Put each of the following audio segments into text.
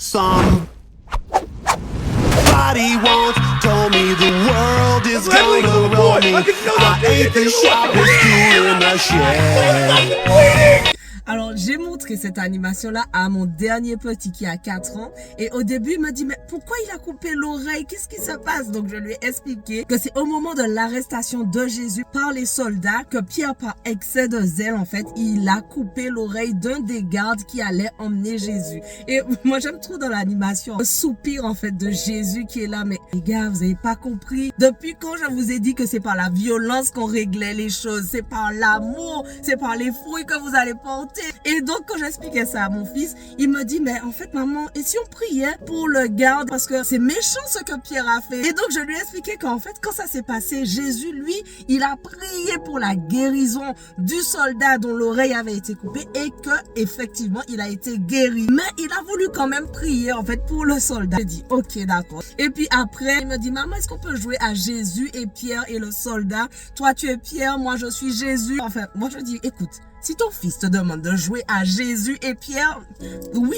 Somebody once told me the world is gonna roll me. I ain't the sharpest tool in the shed. Alors, j'ai montré cette animation-là à mon dernier petit qui a 4 ans. Et au début, il m'a dit, mais pourquoi il a coupé l'oreille? Qu'est-ce qui se passe? Donc, je lui ai expliqué que c'est au moment de l'arrestation de Jésus par les soldats que Pierre, par excès de zèle, en fait, il a coupé l'oreille d'un des gardes qui allait emmener Jésus. Et moi, j'aime trop dans l'animation le soupir, en fait, de Jésus qui est là. Mais les gars, vous avez pas compris. Depuis quand je vous ai dit que c'est par la violence qu'on réglait les choses? C'est par l'amour, c'est par les fruits que vous allez porter. Et donc, quand j'expliquais ça à mon fils, il me dit, mais en fait, maman, et si on priait pour le garde? Parce que c'est méchant ce que Pierre a fait. Et donc, je lui ai expliqué qu'en fait, quand ça s'est passé, Jésus, lui, il a prié pour la guérison du soldat dont l'oreille avait été coupée et que, effectivement, il a été guéri. Mais il a voulu quand même prier, en fait, pour le soldat. J'ai dit, ok, d'accord. Et puis après, il me dit, maman, est-ce qu'on peut jouer à Jésus et Pierre et le soldat? Toi, tu es Pierre, moi, je suis Jésus. Enfin, moi, je dis, écoute, si ton fils te demande de jouer à Jésus et Pierre, oui.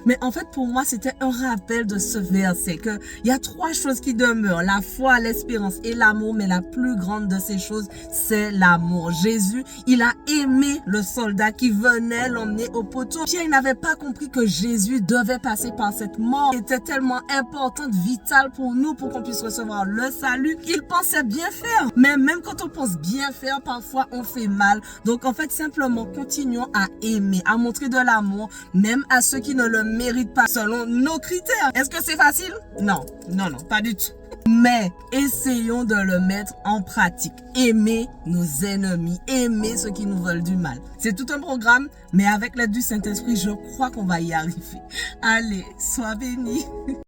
Mais en fait, pour moi, c'était un rappel de ce verset que il y a 3 choses qui demeurent: la foi, l'espérance et l'amour. Mais la plus grande de ces choses, c'est l'amour. Jésus, il a aimé le soldat qui venait l'emmener au poteau. Pierre, il n'avait pas compris que Jésus devait passer par cette mort qui était tellement importante, vitale pour nous, pour qu'on puisse recevoir le salut. Il pensait bien faire. Mais même quand on pense bien faire, parfois, on fait mal. Donc, en fait, simplement, continuons à aimer, à montrer de l'amour, même à ceux qui ne le méritent pas selon nos critères. Est-ce que c'est facile? Non, non, non, pas du tout. Mais essayons de le mettre en pratique. Aimer nos ennemis, aimer ceux qui nous veulent du mal. C'est tout un programme, mais avec l'aide du Saint-Esprit, je crois qu'on va y arriver. Allez, sois bénis.